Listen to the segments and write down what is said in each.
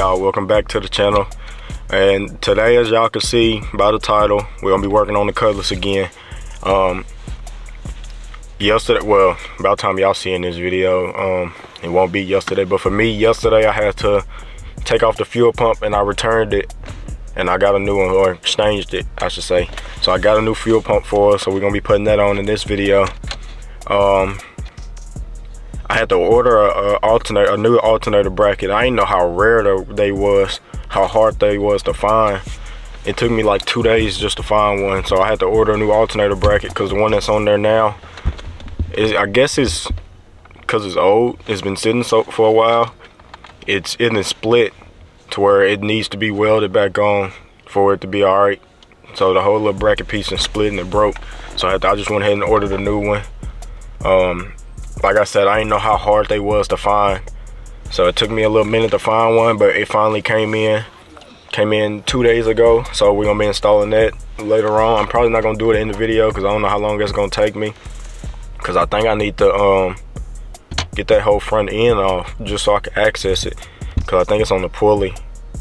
y'all, welcome back to the channel. And today, as y'all can see by the title, we're gonna be working on the Cutlass again. Yesterday, well, about time y'all seeing this video, it won't be yesterday, but for me, yesterday I had to take off the fuel pump and I returned it and I got a new one, or exchanged it I should say. So I got a new fuel pump for us, so we're gonna be putting that on in this video. I had to order a new alternator bracket. I didn't know how rare they was, how hard they was to find. It took me like 2 days just to find one, so I had to order a new alternator bracket because the one that's on there now I guess it's because it's old. It's been sitting for a while. It's split to where it needs to be welded back on for it to be all right. So the whole little bracket piece is split and it broke. So I just went ahead and ordered a new one. Like I said, I didn't know how hard they was to find, so it took me a little minute to find one, but it finally came in 2 days ago. So we're gonna be installing that later on. I'm probably not gonna do it in the video because I don't know how long it's gonna take me, because I think I need to get that whole front end off just so I can access it, because I think it's on the pulley,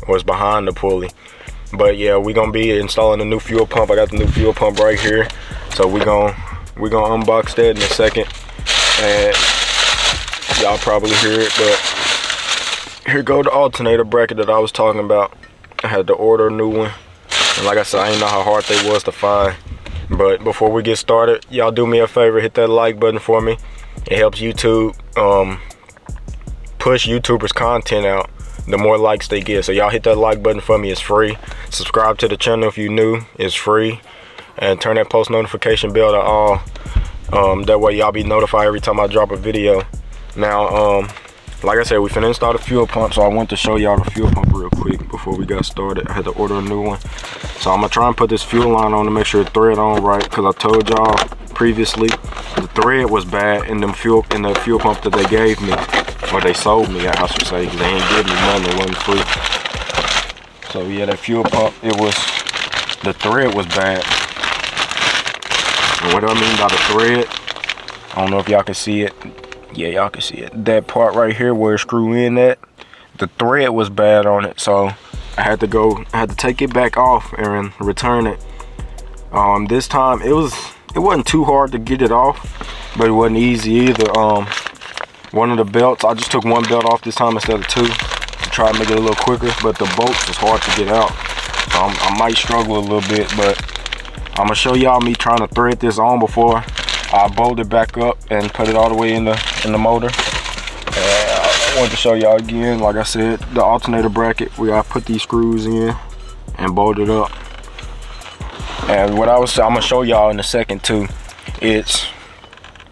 or it's behind the pulley. But yeah, we're gonna be installing a new fuel pump. I got the new fuel pump right here, so we're gonna unbox that in a second. And y'all probably hear it, but here go the alternator bracket that I was talking about. I had to order a new one, and like I said, I didn't know how hard they was to find. But before we get started, y'all do me a favor, hit that like button for me. It helps YouTube push YouTubers content out the more likes they get. So y'all hit that like button for me, it's free. Subscribe to the channel if you new, it's free. And turn that post notification bell to all. That way y'all be notified every time I drop a video. Now, like I said, we finna install the fuel pump, so I want to show y'all the fuel pump real quick before we got started. I had to order a new one. So I'm gonna try and put this fuel line on to make sure the thread on right, because I told y'all previously the thread was bad in the fuel pump that they gave me, or they sold me, I should say, because they ain't give me none, it wasn't free. So yeah, that fuel pump, the thread was bad. And what do I mean by the thread? I don't know if y'all can see it. Yeah, y'all can see it. That part right here where it screw in at, the thread was bad on it, so I had to take it back off and return it. This time it wasn't too hard to get it off, but it wasn't easy either. One of the belts, I just took one belt off this time instead of two to try and make it a little quicker, but the bolts was hard to get out, so I might struggle a little bit. But I'm gonna show y'all me trying to thread this on before I bolt it back up and put it all the way in the motor. And I want to show y'all again, like I said, the alternator bracket, we gotta put these screws in and bolt it up. And what I'm gonna show y'all in a second too, it's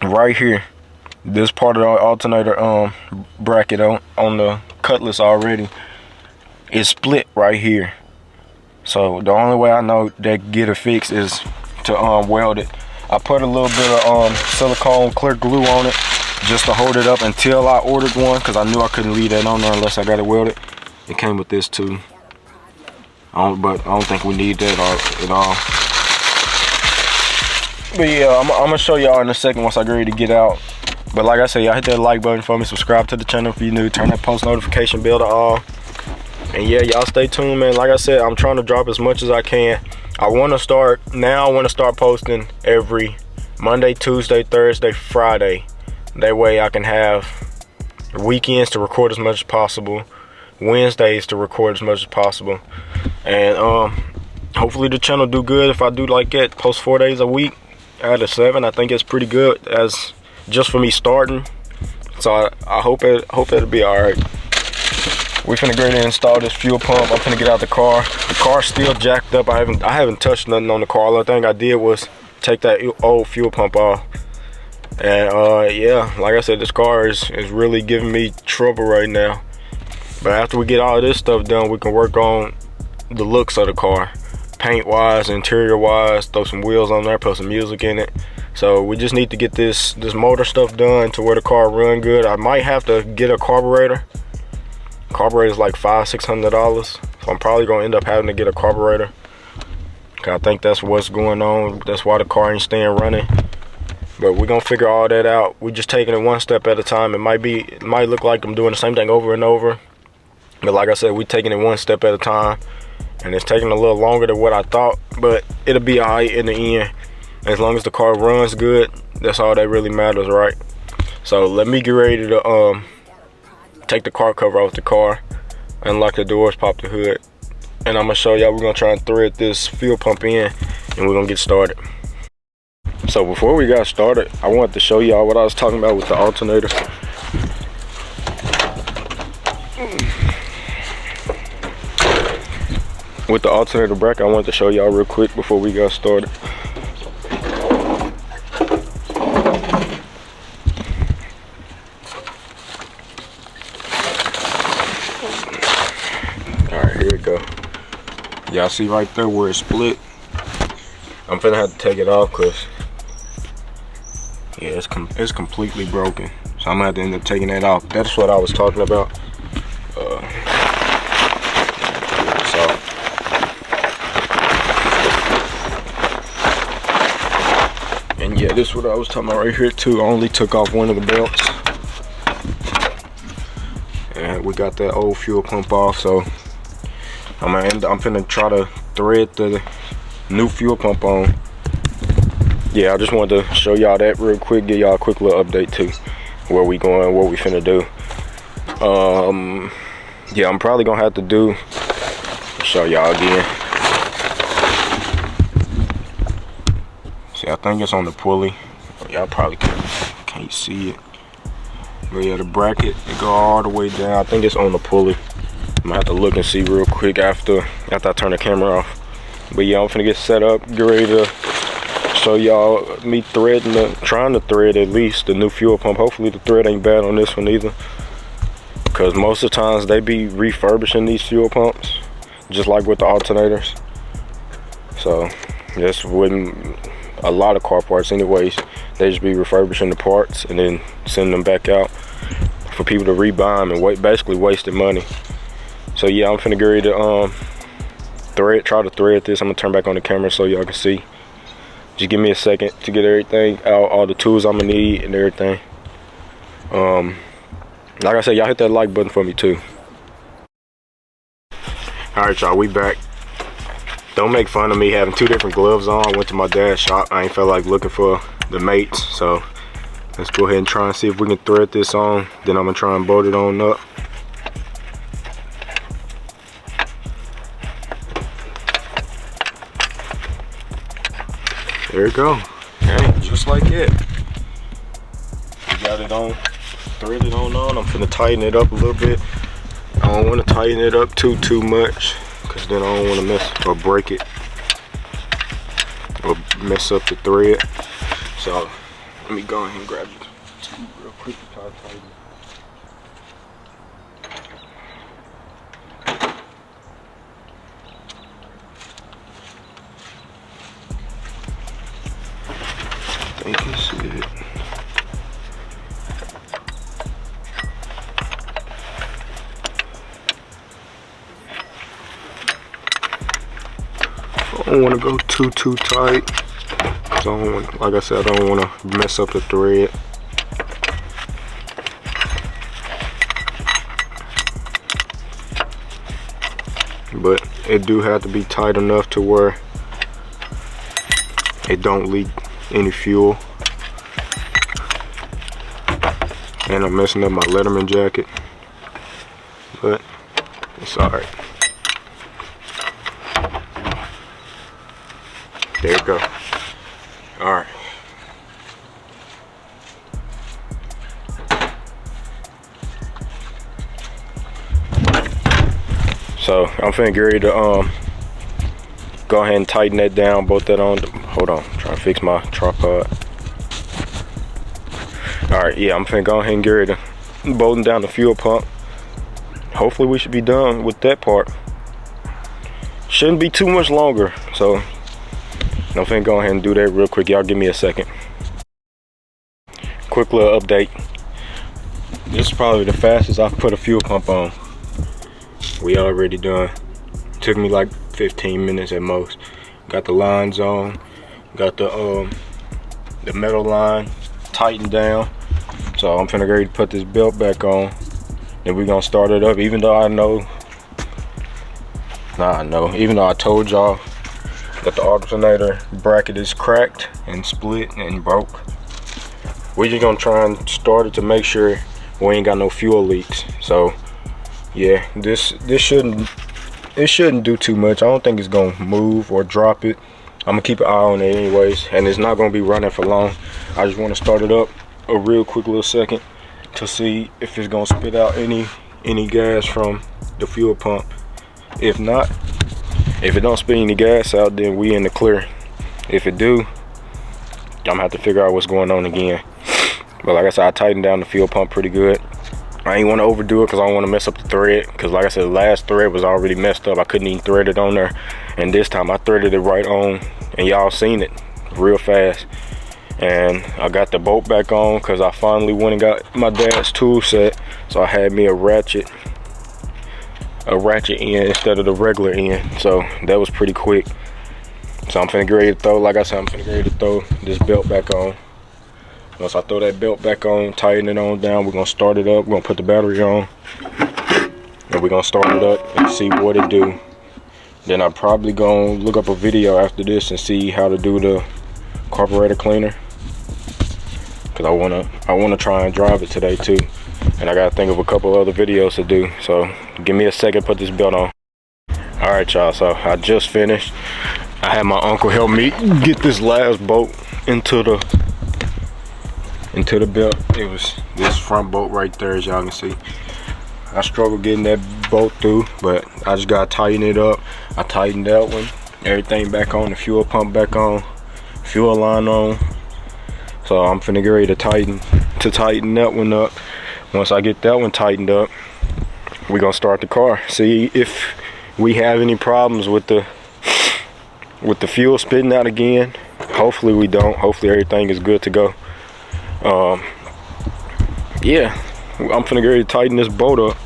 right here. This part of the alternator bracket on the Cutlass already is split right here. So the only way I know to get it fixed is to weld it. I put a little bit of silicone clear glue on it just to hold it up until I ordered one, because I knew I couldn't leave that on there unless I got it welded. It came with this too, but I don't think we need that at all. But yeah, I'm gonna show y'all in a second once I get ready to get out. But like I said, y'all hit that like button for me, subscribe to the channel if you're new, turn that post notification bell to all. And yeah, y'all stay tuned, man. Like I said, I'm trying to drop as much as I can. I want to start posting every Monday, Tuesday, Thursday, Friday. That way I can have weekends to record as much as possible, Wednesdays to record as much as possible. And hopefully the channel do good if I do like that, post 4 days a week out of 7. I think it's pretty good as just for me starting. So I hope it'll be all right. We finna go ahead and install this fuel pump. I'm finna get out the car. The car's still jacked up. I haven't touched nothing on the car. All the thing I did was take that old fuel pump off. And yeah, like I said, this car is really giving me trouble right now. But after we get all of this stuff done, we can work on the looks of the car, paint wise, interior wise, throw some wheels on there, put some music in it. So we just need to get this motor stuff done to where the car run good. I might have to get a carburetor. Carburetor is like $500–600, so I'm probably gonna end up having to get a carburetor. I think that's what's going on. That's why the car ain't staying running. But we're gonna figure all that out. We're just taking it one step at a time. It might look like I'm doing the same thing over and over, But like I said, we taking it one step at a time, and it's taking a little longer than what I thought, but it'll be all right in the end. As long as the car runs good, that's all that really matters, right? So let me get ready to take the car cover off the car, unlock the doors, pop the hood, and I'm gonna show y'all. We're gonna try and thread this fuel pump in, and we're gonna get started. So before we got started, I wanted to show y'all what I was talking about with the alternator. With the alternator bracket, I wanted to show y'all real quick before we got started. Alright, here we go. Y'all see right there where it's split? I'm finna have to take it off because yeah, it's completely broken. So I'm gonna have to end up taking that off. That's what I was talking about. And yeah, this is what I was talking about right here too. I only took off one of the belts, and we got that old fuel pump off. So I'm finna try to thread the new fuel pump on. Yeah, I just wanted to show y'all that real quick, give y'all a quick little update too, where we going, what we finna do. Yeah, I'm probably gonna have to show y'all again. See, I think it's on the pulley. Y'all probably can't see it, but yeah, the bracket, it go all the way down. I think it's on the pulley. I'm gonna have to look and see real quick after I turn the camera off. But yeah, I'm finna get set up, get ready to show y'all me trying to thread at least the new fuel pump. Hopefully the thread ain't bad on this one either, because most of the times they be refurbishing these fuel pumps, just like with the alternators. So that's when a lot of car parts anyways, they just be refurbishing the parts and then sending them back out for people to rebuy them, and basically wasting money. So yeah, I'm finna get ready to try to thread this. I'm gonna turn back on the camera so y'all can see. Just give me a second to get everything out, all the tools I'm gonna need and everything. Like I said, y'all hit that like button for me too. All right, y'all, we back. Don't make fun of me having two different gloves on. I went to my dad's shop. I ain't felt like looking for the mates, so let's go ahead and try and see if we can thread this on. Then I'm gonna try and bolt it on up. There we go. Okay, just like it. We got it on, threaded on. I'm finna tighten it up a little bit. I don't want to tighten it up too much, because then I don't want to mess or break it or mess up the thread. So let me go ahead and grab it real quick to try to tighten it. I think it's it. I don't want to go too tight. So like I said, I don't want to mess up the thread. But it do have to be tight enough to where it don't leak any fuel. And I'm messing up my Letterman jacket, but it's alright. There you go. Alright. So I'm finna get ready to go ahead and tighten that down, bolt that on. Hold on, I'm trying to fix my tripod. Alright, yeah, I'm finna go ahead and get ready to bolting down the fuel pump. Hopefully we should be done with that part. Shouldn't be too much longer, so I'm finna go ahead and do that real quick. Y'all give me a second. Quick little update. This is probably the fastest I've put a fuel pump on. We already done. Took me like 15 minutes at most. Got the lines on. Got the metal line tightened down. So I'm finna get ready to put this belt back on. Then we're gonna start it up. Even though I know Now I know, even though I told y'all that the alternator bracket is cracked and split and broke, we're just gonna try and start it to make sure we ain't got no fuel leaks. So yeah, this shouldn't do too much. I don't think it's gonna move or drop it. I'm gonna keep an eye on it anyways, and it's not gonna be running for long. I just want to start it up a real quick little second to see if it's gonna spit out any gas from the fuel pump. If not, if it don't spit any gas out, then we in the clear. If it do, I'm gonna have to figure out what's going on again. But like I said, I tightened down the fuel pump pretty good. I ain't want to overdo it because I don't want to mess up the thread, because like I said, the last thread was already messed up. I couldn't even thread it on there, and this time I threaded it right on, and y'all seen it real fast. And I got the bolt back on because I finally went and got my dad's tool set, so I had me a ratchet end instead of the regular end, so that was pretty quick. So I'm finna get ready to throw, like I said, I'm finna get ready to throw this belt back on. Once I throw that belt back on, tighten it on down, we're gonna start it up. We're gonna put the battery on, and we're gonna start it up and see what it do. Then I'm probably gonna look up a video after this and see how to do the carburetor cleaner, because I wanna try and drive it today too, and I gotta think of a couple other videos to do. So give me a second, put this belt on. All right, y'all. So I just finished. I had my uncle help me get this last bolt into the belt. It was this front bolt right there, as y'all can see. I struggled getting that bolt through, but I just gotta tighten it up. I tightened that one, everything back on, the fuel pump back on, fuel line on. So I'm finna get ready to tighten that one up. Once I get that one tightened up, we're gonna start the car. See if we have any problems with the fuel spitting out again. Hopefully we don't. Hopefully everything is good to go. Yeah, I'm finna get ready to tighten this bolt up.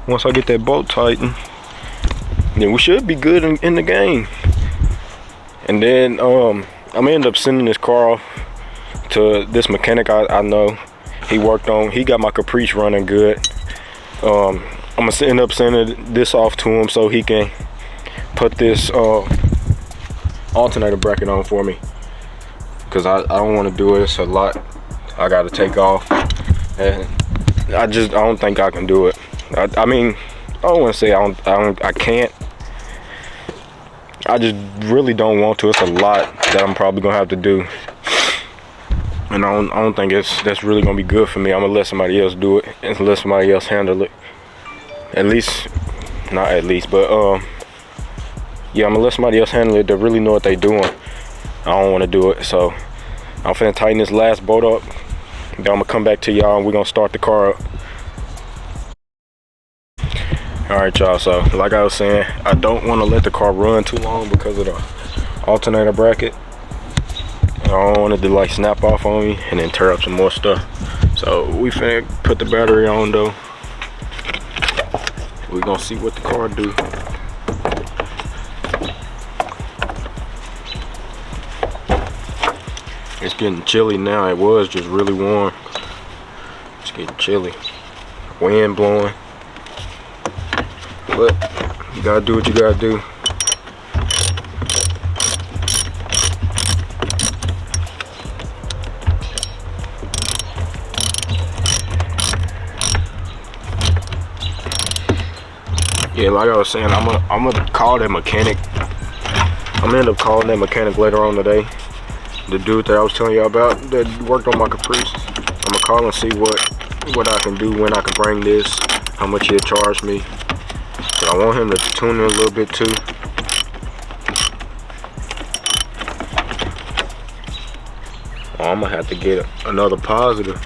Once I get that bolt tightened, then we should be good in the game. And then I'm gonna end up sending this car off to this mechanic I know. He got my Caprice running good. I'm gonna end up sending this off to him so he can put this alternator bracket on for me, because I don't want to do it. It's a lot I gotta take off, and I don't think I can do it. I mean, I don't want to say I can't. I just really don't want to. It's a lot that I'm probably gonna have to do, and I don't think that's really gonna be good for me. I'm gonna let somebody else do it and let somebody else handle it. Not at least, but yeah, I'm gonna let somebody else handle it that really know what they doing. I don't want to do it, so I'm finna tighten this last bolt up. Then I'm gonna come back to y'all and we're gonna start the car up. Alright, y'all, so like I was saying, I don't want to let the car run too long because of the alternator bracket. I don't want it to like snap off on me and then tear up some more stuff. So we finna put the battery on though. We're gonna see what the car do. It's getting chilly now. It was just really warm. It's getting chilly. Wind blowing. But you gotta do what you gotta do. Yeah, like I was saying, I'm gonna call that mechanic. I'm gonna end up calling that mechanic later on today. The dude that I was telling y'all about that worked on my Caprice. I'm gonna call and see what I can do, when I can bring this, how much he'll charge me. But I want him to tune in a little bit too. I'm gonna have to get another positive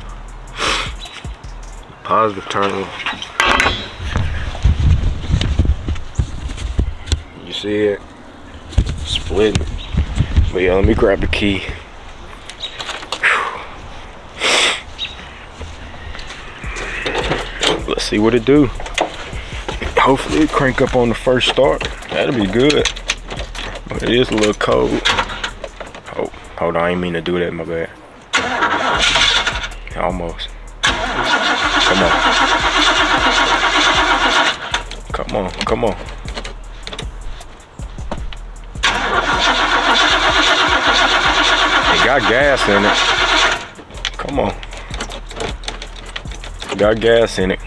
turn. You see it splitting. But yeah, let me grab the key. Let's see what it do. Hopefully it crank up on the first start. That'll be good. But it is a little cold. Oh, hold on, I didn't mean to do that, my bad. Almost. Come on. Come on. Got gas in it. Come on. Got gas in it.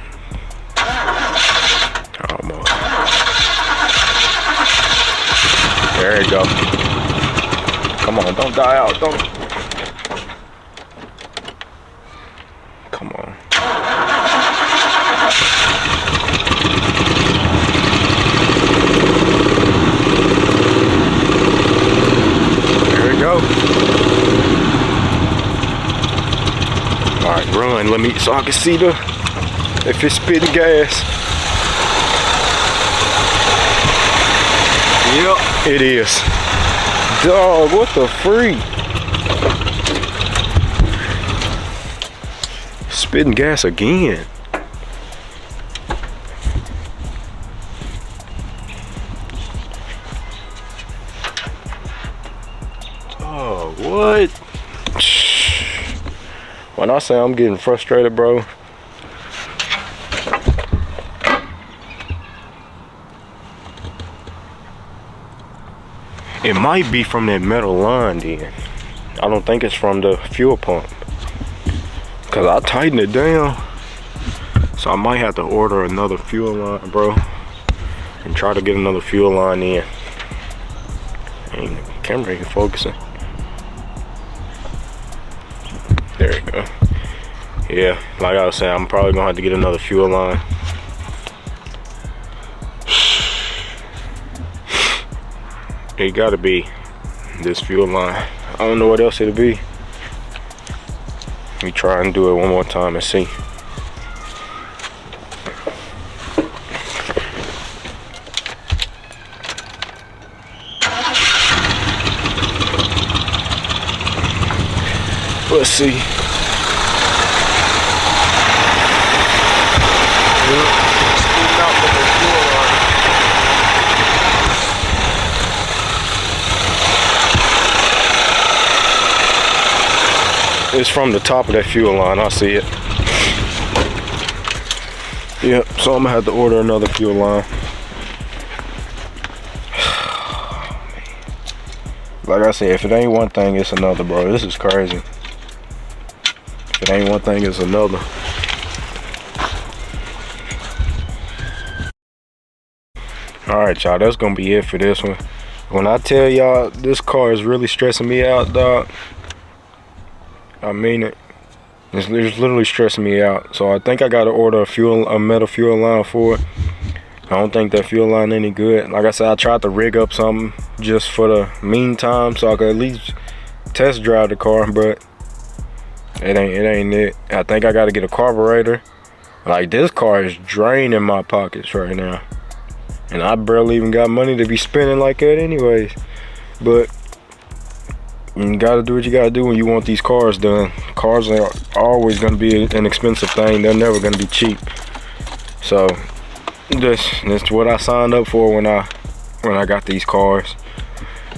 Almost. There you go. Come on, don't die out. Don't. Come on. There we go. Alright, run. Let me so I can see if it's spitting gas. Yep, it is. Dog, what the freak? Spitting gas again. Oh, what? When I say I'm getting frustrated, bro. It might be from that metal line then. I don't think it's from the fuel pump. Cause I tightened it down. So I might have to order another fuel line, bro. And try to get another fuel line in. Ain't the camera ain't focusing. There you go. Yeah, like I was saying, I'm probably gonna have to get another fuel line. It gotta be this fuel line. I don't know what else it'll be. Let me try and do it one more time and see. Let's see. It's from the top of that fuel line. I see it. Yep, so I'm gonna have to order another fuel line. Like I said, if it ain't one thing, it's another, bro. This is crazy. If it ain't one thing, it's another. Alright, y'all, that's gonna be it for this one. When I tell y'all this car is really stressing me out, dog, I mean it. It's literally stressing me out. So I think I gotta order a metal fuel line for it. I don't think that fuel line any good. Like I said, I tried to rig up something just for the meantime so I could at least test drive the car, but it ain't it. I think I gotta get a carburetor. Like, this car is draining my pockets right now. And I barely even got money to be spending like that anyways. But you gotta do what you gotta do when you want these cars done. Cars are always gonna be an expensive thing. They're never gonna be cheap. So that's what I signed up for when I got these cars.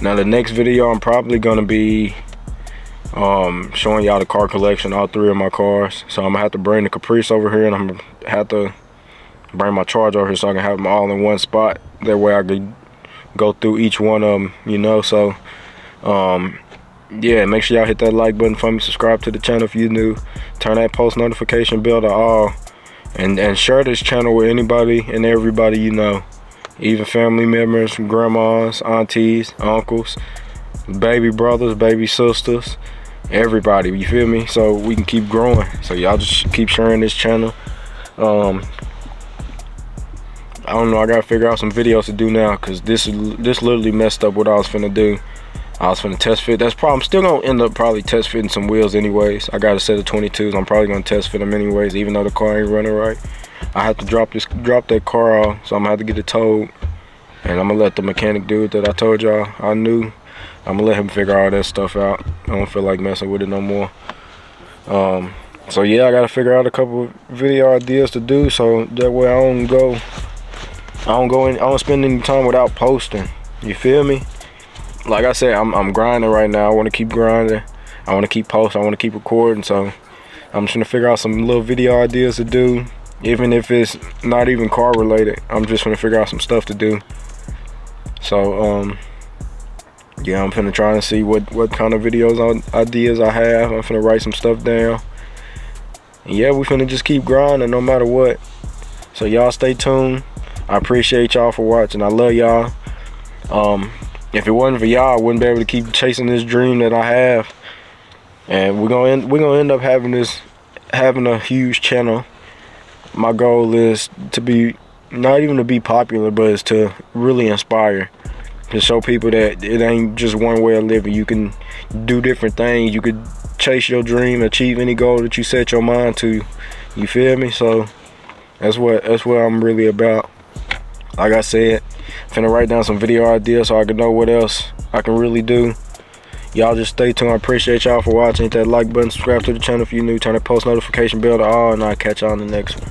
Now the next video I'm probably gonna be showing y'all the car collection, all three of my cars. So I'm gonna have to bring the Caprice over here, and I'm gonna have to bring my Charge over here so I can have them all in one spot. That way I can go through each one of them, you know. So yeah, make sure y'all hit that like button for me, subscribe to the channel if you're new, turn that post notification bell to all, and share this channel with anybody and everybody you know, even family members, grandmas, aunties, uncles, baby brothers, baby sisters, everybody, you feel me? So we can keep growing. So y'all just keep sharing this channel. I don't know, I gotta figure out some videos to do now, because this literally messed up what I was finna do. I was finna test fit. I'm still gonna end up probably test fitting some wheels anyways. I got a set of 22s. I'm probably gonna test fit them anyways, even though the car ain't running right. I have to drop that car off, so I'm gonna have to get it towed. And I'm gonna let the mechanic dude that I told y'all I knew, I'm gonna let him figure all that stuff out. I don't feel like messing with it no more. So yeah, I gotta figure out a couple of video ideas to do, so that way I don't spend any time without posting. You feel me? Like I said, I'm grinding right now. I want to keep grinding. I want to keep posting. I want to keep recording. So I'm just gonna figure out some little video ideas to do, even if it's not even car related. I'm just gonna figure out some stuff to do. So yeah, I'm finna try and see what kind of ideas I have. I'm finna write some stuff down. And yeah, we finna just keep grinding no matter what. So y'all stay tuned. I appreciate y'all for watching. I love y'all. If it wasn't for y'all, I wouldn't be able to keep chasing this dream that I have. And we're gonna end up having a huge channel. My goal is to be, not even to be popular, but it's to really inspire, to show people that it ain't just one way of living. You can do different things. You could chase your dream, achieve any goal that you set your mind to. You feel me? So that's what I'm really about. Like I said, finna write down some video ideas so I can know what else I can really do. Y'all just stay tuned. I appreciate y'all for watching. Hit that like button, subscribe to the channel if you're new, turn that post notification bell to all, and I'll catch y'all in the next one.